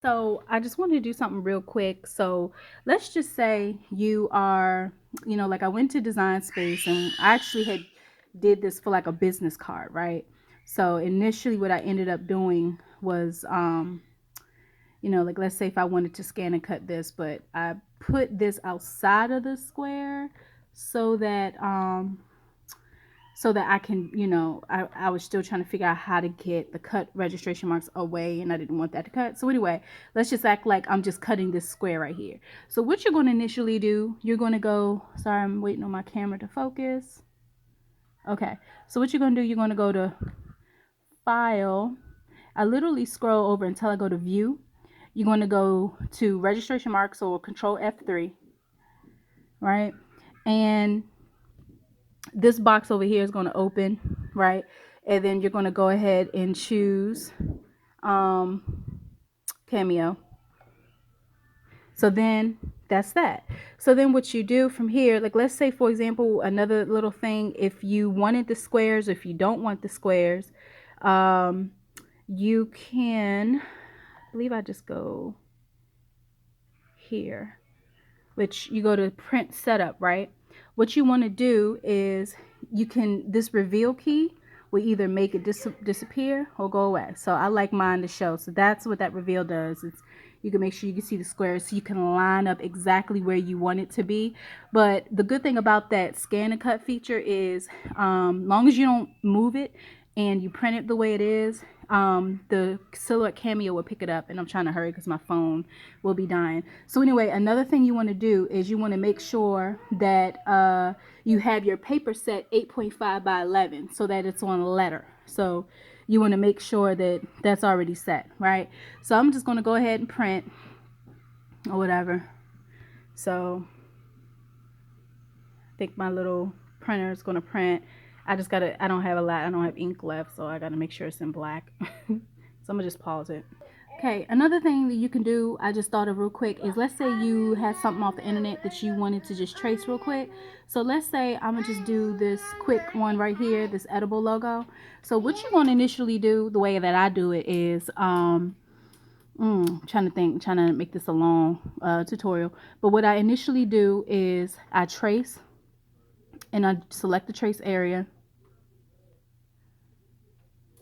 So I just wanted to do something real quick. So let's just say you are, like I went to Design Space and I actually had did this for like a business card, right? So initially what I ended up doing was, like let's say if I wanted to scan and cut this, but I put this outside of the square so that I can, I was still trying to figure out how to get the cut registration marks away and I didn't want that to cut. So anyway, let's just act like I'm just cutting this square right here. So what you're going to initially do, you're going to go, sorry, I'm waiting on my camera to focus. Okay, so what you're going to do, you're going to go to File. I literally scroll over until I go to View. You're going to go to registration marks or Control F3, right? And this box over here is going to open, right? And then you're going to go ahead and choose Cameo. So then that's that. So then what you do from here, like let's say for example, another little thing, if you wanted the squares, if you don't want the squares, you can, I believe I just go here, which you go to print setup, right? What you want to do is this reveal key will either make it disappear or go away. So I like mine to show. So that's what that reveal does. You can make sure you can see the squares so you can line up exactly where you want it to be. But the good thing about that scan and cut feature is long as you don't move it and you print it the way it is, the silhouette cameo will pick it up. And I'm trying to hurry because my phone will be dying. So anyway, another thing you want to do is you want to make sure that you have your paper set 8.5 by 11 so that it's on a letter. So you want to make sure that that's already set, right? So I'm just going to go ahead and print or whatever. So I think my little printer is going to print. I don't have ink left, so I got to make sure it's in black. So I'm going to just pause it. Okay, another thing that you can do, I just thought of real quick, is let's say you had something off the internet that you wanted to just trace real quick. So let's say I'm going to just do this quick one right here, this edible logo. So what you're going to initially do, the way that I do it is, trying to make this a long tutorial. But what I initially do is I trace and I select the trace area.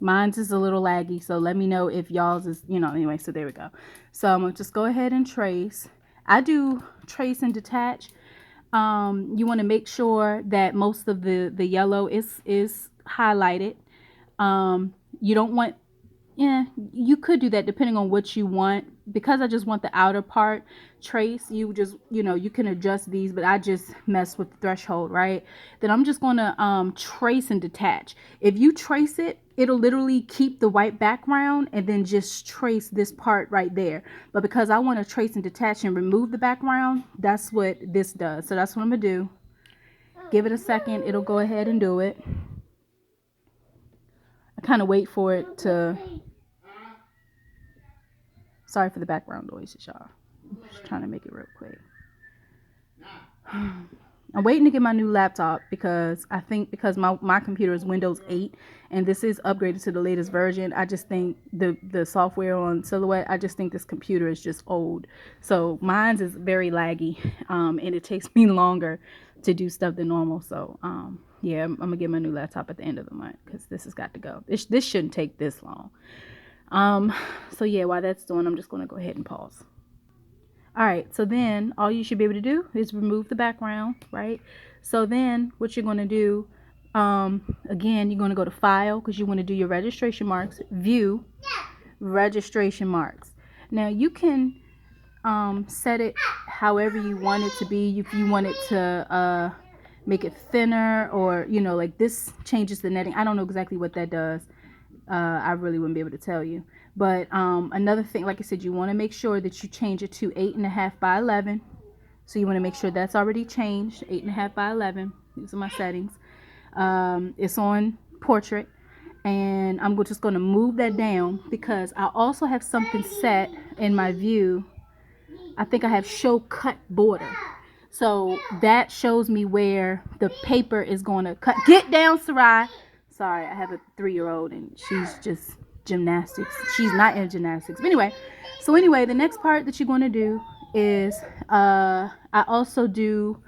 Mine's is a little laggy, so let me know if y'all's is, anyway, so there we go. So I'm gonna just go ahead and trace. I do trace and detach. You want to make sure that most of the yellow is highlighted. You don't want, yeah, you could do that depending on what you want. Because I just want the outer part trace, you just, you can adjust these, but I just mess with the threshold, right? Then I'm just going to trace and detach. If you trace it, it'll literally keep the white background and then just trace this part right there. But because I want to trace and detach and remove the background, that's what this does. So that's what I'm going to do. Give it a second. It'll go ahead and do it. I kind of wait for it to... Sorry for the background noises, y'all. Just trying to make it real quick. I'm waiting to get my new laptop because I think because my computer is Windows 8 and this is upgraded to the latest version. I just think the software on Silhouette, I just think this computer is just old. So mine's is very laggy and it takes me longer to do stuff than normal. So yeah, I'm gonna get my new laptop at the end of the month because this has got to go. This shouldn't take this long. So yeah, while that's doing, I'm just going to go ahead and pause. All right, so then all you should be able to do is remove the background, right? So then what you're going to do, again, you're going to go to File because you want to do your registration marks, View, Registration Marks. Now you can set it however you want it to be. If you want it to make it thinner or, like this changes the netting. I don't know exactly what that does. I really wouldn't be able to tell you. But another thing, like I said, you want to make sure that you change it to 8.5 by 11. So you want to make sure that's already changed, 8.5 by 11. These are my settings. It's on portrait. And I'm just going to move that down because I also have something set in my view. I think I have show cut border. So that shows me where the paper is going to cut. Get down, Sarai. Sorry, I have a 3-year-old and she's just gymnastics. She's not in gymnastics. But anyway, so anyway, the next part that you're going to do is I also do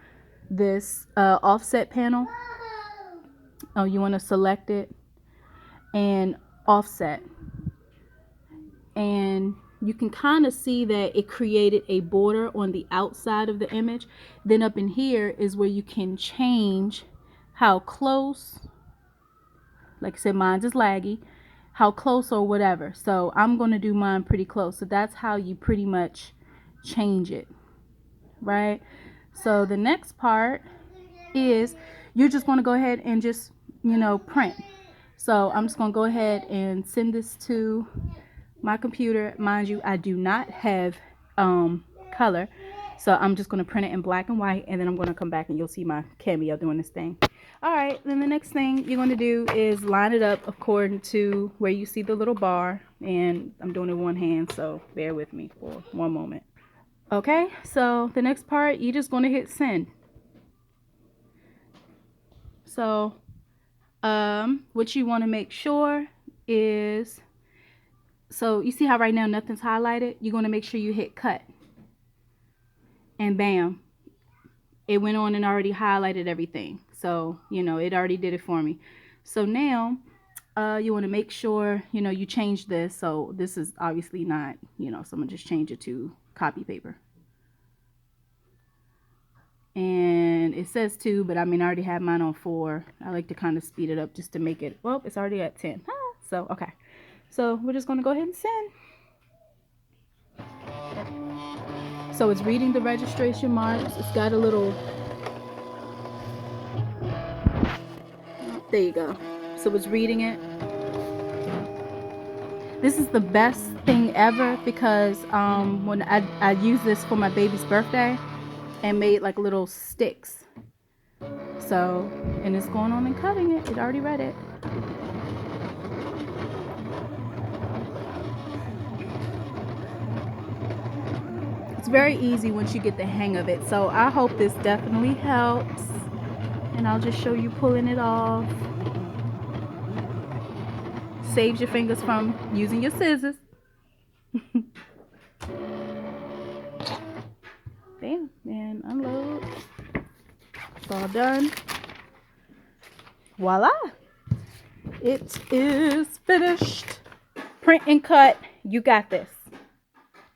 this offset panel. Oh, you want to select it and offset. And you can kind of see that it created a border on the outside of the image. Then up in here is where you can change how close, like I said, mine's is laggy, how close or whatever. So I'm going to do mine pretty close. So that's how you pretty much change it, right? So the next part is you're just going to go ahead and just, print. So I'm just going to go ahead and send this to my computer. Mind you, I do not have color, so I'm just going to print it in black and white, and then I'm going to come back and you'll see my cameo doing this thing. All right, then the next thing you're going to do is line it up according to where you see the little bar, and I'm doing it with one hand, so bear with me for one moment. Okay, so the next part, you're just going to hit send. So what you want to make sure is, so you see how right now nothing's highlighted? You're going to make sure you hit cut. And bam, it went on and already highlighted everything. So, it already did it for me. So now you want to make sure, you change this. So this is obviously not, someone just change it to copy paper. And it says 2, but I already have mine on 4. I like to kind of speed it up just to make it, well, it's already at 10. So, okay. So we're just going to go ahead and send. So it's reading the registration marks. It's got a little, there you go. So it's reading it. This is the best thing ever because when I used this for my baby's birthday and made like little sticks. So, and it's going on and cutting it. It already read it. It's very easy once you get the hang of it. So I hope this definitely helps. And I'll just show you pulling it off. Saves your fingers from using your scissors. Bam, and unload. It's all done. Voila. It is finished. Print and cut. You got this.